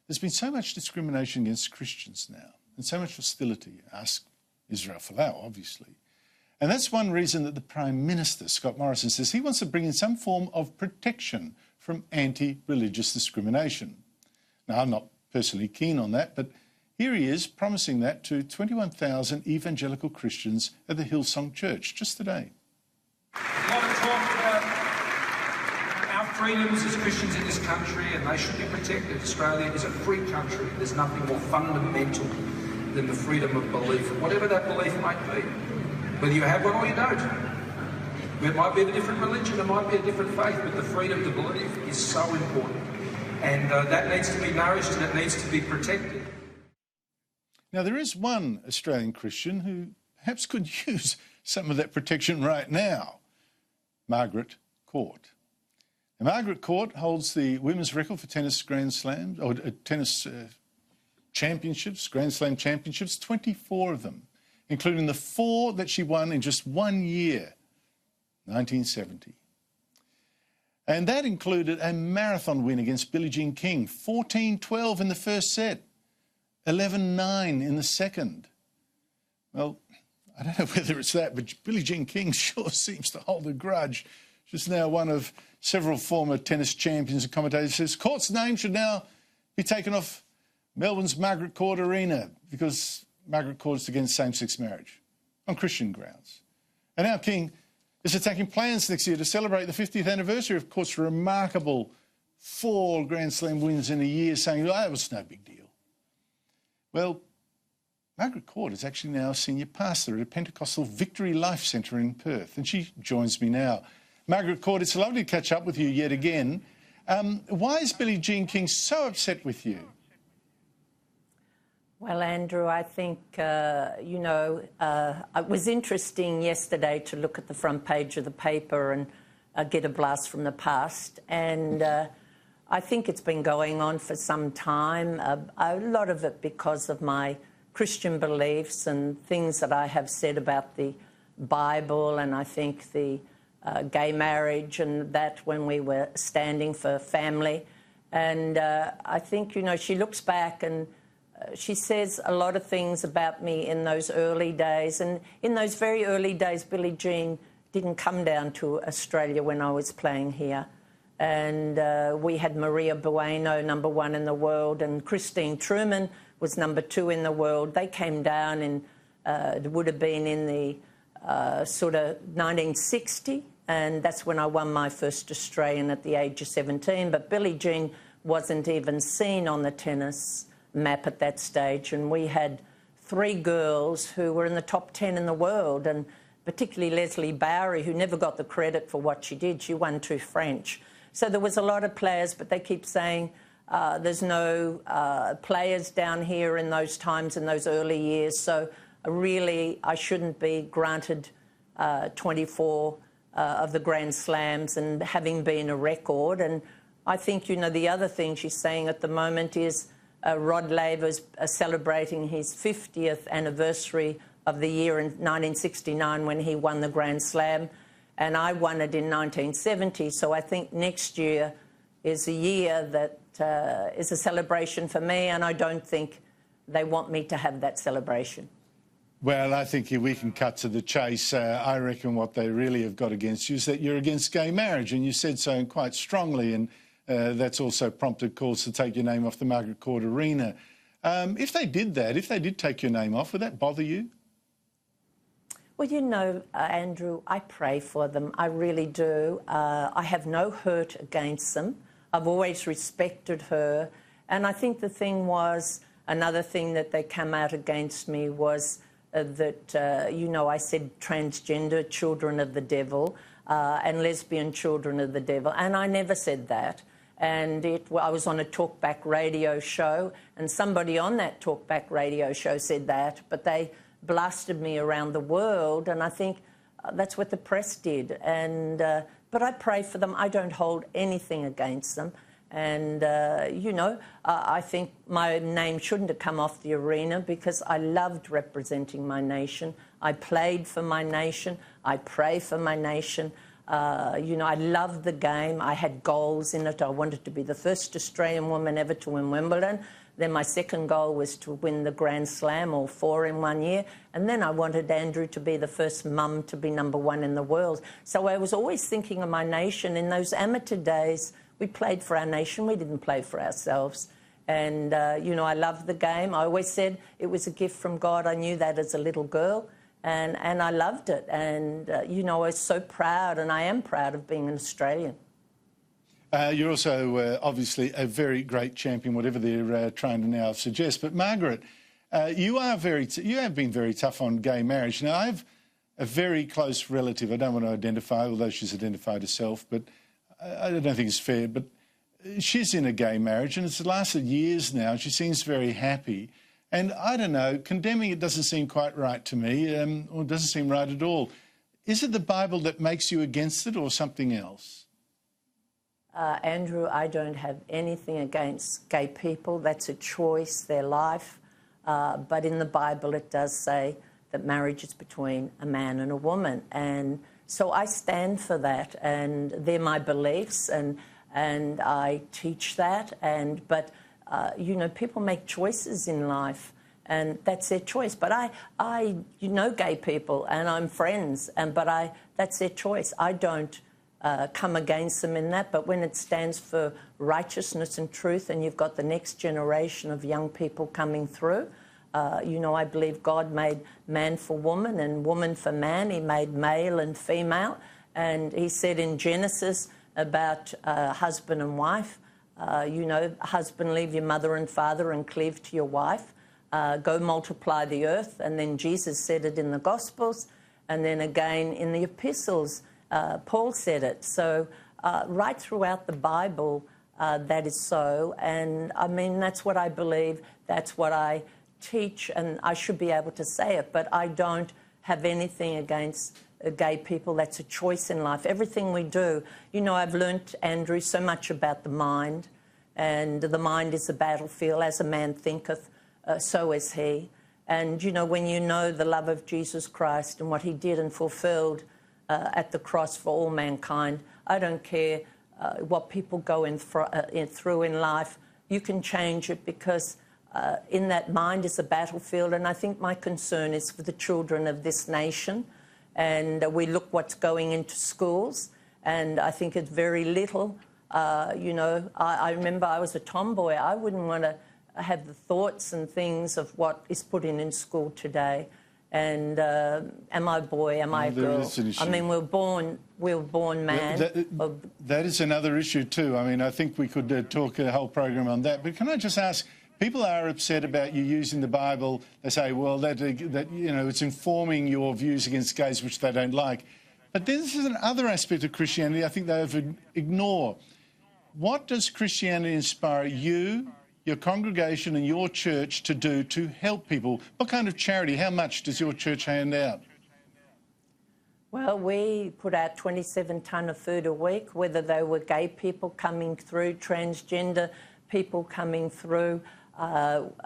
There's been so much discrimination against Christians now and so much hostility. Ask Israel Folau, obviously. And that's one reason that the Prime Minister, Scott Morrison, says he wants to bring in some form of protection from anti-religious discrimination. Now, I'm not personally keen on that, but here he is promising that to 21,000 evangelical Christians at the Hillsong Church just today. A lot of talk about our freedoms as Christians in this country, and they should be protected. Australia is a free country. There's nothing more fundamental than the freedom of belief, whatever that belief might be. Whether you have one or you don't. It might be a different religion, it might be a different faith, but the freedom to believe is so important. And that needs to be nourished and it needs to be protected. Now, there is one Australian Christian who perhaps could use some of that protection right now, Margaret Court. Now, Margaret Court holds the women's record for tennis Grand Slams, or tennis championships, Grand Slam championships, 24 of them, including the 4 that she won in just 1 year, 1970. And that included a marathon win against Billie Jean King, 14-12 in the first set, 11-9 in the second. Well, I don't know whether it's that, but Billie Jean King sure seems to hold a grudge. She's now one of several former tennis champions and commentators says Court's name should now be taken off Melbourne's Margaret Court Arena because Margaret Court is against same-sex marriage on Christian grounds. And now King is attacking plans next year to celebrate the 50th anniversary of Court's remarkable 4 Grand Slam wins in a year, saying, oh, that was no big deal. Well, Margaret Court is actually now a senior pastor at a Pentecostal Victory Life Centre in Perth, and she joins me now. Margaret Court, it's lovely to catch up with you yet again. Why is Billie Jean King so upset with you? Well, Andrew, I think, it was interesting yesterday to look at the front page of the paper and get a blast from the past. And I think it's been going on for some time, a lot of it because of my Christian beliefs and things that I have said about the Bible, and I think the gay marriage and that when we were standing for family. And I think, she looks back and she says a lot of things about me in those early days. And in those very early days, Billie Jean didn't come down to Australia when I was playing here. And we had Maria Bueno, #1 in the world, and Christine Truman was #2 in the world. They came down in, it would have been in the sort of 1960, and that's when I won my first Australian at the age of 17. But Billie Jean wasn't even seen on the tennis map at that stage, and we had 3 girls who were in the top 10 in the world, and particularly Leslie Bowery, who never got the credit for what she did. She won 2 French. So there was a lot of players, but they keep saying there's no players down here in those times, in those early years. So really, I shouldn't be granted 24 of the Grand Slams and having been a record. And I think, the other thing she's saying at the moment is Rod Laver's celebrating his 50th anniversary of the year in 1969 when he won the Grand Slam, and I won it in 1970. So I think next year is a year that is a celebration for me, and I don't think they want me to have that celebration. Well, I think we can cut to the chase. I reckon what they really have got against you is that you're against gay marriage, and you said so quite strongly, and that's also prompted calls to take your name off the Margaret Court Arena. If they did that, if they did take your name off, would that bother you? Well, Andrew, I pray for them. I really do. I have no hurt against them. I've always respected her. And I think the thing was, another thing that they came out against me was that, I said transgender children of the devil and lesbian children of the devil. And I never said that. And I was on a talkback radio show, and somebody on that talkback radio show said that, but they blasted me around the world, and I think that's what the press did. And but I pray for them. I don't hold anything against them. And, I think my name shouldn't have come off the arena because I loved representing my nation. I played for my nation. I pray for my nation. You know, I loved the game. I had goals in it. I wanted to be the first Australian woman ever to win Wimbledon. Then my second goal was to win the Grand Slam, all 4 in 1 year. And then I wanted Andrew to be the first mum to be #1 in the world. So I was always thinking of my nation. In those amateur days, we played for our nation. We didn't play for ourselves. And, you know, I loved the game. I always said it was a gift from God. I knew that as a little girl. And I loved it. And, you know, I was so proud, and I am proud of being an Australian. You're also obviously a very great champion, whatever they're trying to now suggest. But Margaret, you have been very tough on gay marriage. Now, I have a very close relative. I don't want to identify, although she's identified herself, but I don't think it's fair. But she's in a gay marriage, and it's lasted years now. She seems very happy. And I don't know, condemning it doesn't seem quite right to me, or doesn't seem right at all. Is it the Bible that makes you against it, or something else? Andrew, I don't have anything against gay people. That's a choice, their life. But in the Bible, it does say that marriage is between a man and a woman. And so I stand for that, and they're my beliefs, and I teach that. But you know, people make choices in life, and that's their choice. But I you know, gay people, and I'm friends, but that's their choice. I don't come against them in that, but when it stands for righteousness and truth, and you've got the next generation of young people coming through, you know, I believe God made man for woman and woman for man. He made male and female, and he said in Genesis about husband and wife, you know, husband, leave your mother and father and cleave to your wife, go multiply the earth. And then Jesus said it in the Gospels, and then again in the epistles, Paul said it. So right throughout the Bible, that is so. And I mean, that's what I believe. That's what I teach, and I should be able to say it. But I don't have anything against gay people. That's a choice in life. Everything we do. You know, I've learnt, Andrew, so much about the mind. And the mind is a battlefield. As a man thinketh, so is he. And, you know, when you know the love of Jesus Christ and what he did and fulfilled at the cross for all mankind, I don't care what people go through in life. You can change it, because in that mind is a battlefield. And I think my concern is for the children of this nation. And we look what's going into schools, and I think it's very little. You know, I remember I was a tomboy. I wouldn't want to have the thoughts and things of what is put in school today. And am I a boy? Am I a girl? I mean, we were born man. That is another issue too. I mean, I think we could talk a whole program on that. But can I just ask? People are upset about you using the Bible. They say, well, that you know, it's informing your views against gays, which they don't like. But this is another aspect of Christianity I think they ignore. What does Christianity inspire you, your congregation and your church to do to help people? What kind of charity, how much does your church hand out? Well, we put out 27 tonne of food a week, whether they were gay people coming through, transgender people coming through.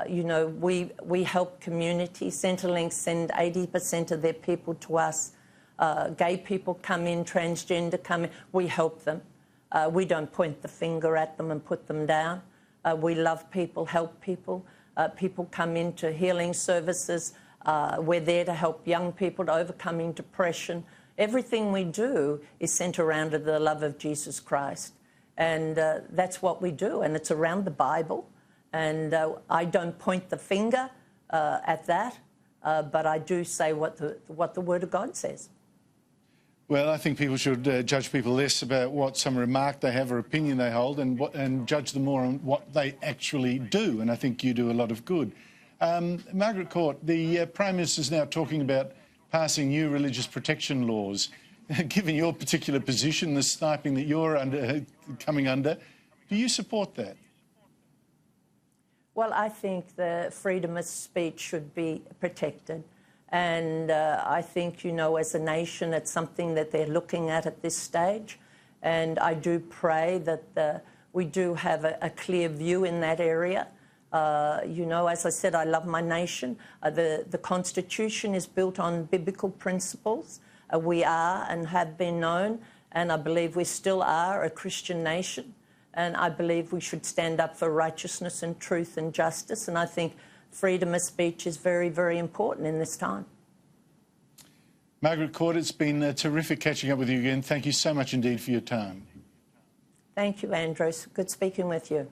You know, we help communities. Centrelink send 80% of their people to us. Gay people come in, transgender come in. We help them. We don't point the finger at them and put them down. We love people, help people. People come into healing services. We're there to help young people to overcoming depression. Everything we do is centred around the love of Jesus Christ. And that's what we do, and it's around the Bible. And I don't point the finger at that, but I do say what the Word of God says. Well, I think people should judge people less about what some remark they have or opinion they hold, and judge them more on what they actually do. And I think you do a lot of good. Margaret Court, the Prime Minister is now talking about passing new religious protection laws. Given your particular position, the sniping that you're coming under, do you support that? Well, I think the freedom of speech should be protected. And I think, you know, as a nation, it's something that they're looking at this stage. And I do pray that we do have a clear view in that area. You know, as I said, I love my nation. The Constitution is built on biblical principles. We are and have been known and I believe we still are a Christian nation, and I believe we should stand up for righteousness and truth and justice, and I think freedom of speech is very, very important in this time. Margaret Court, it's been terrific catching up with you again. Thank you so much indeed for your time. Thank you, Andrew. Good speaking with you.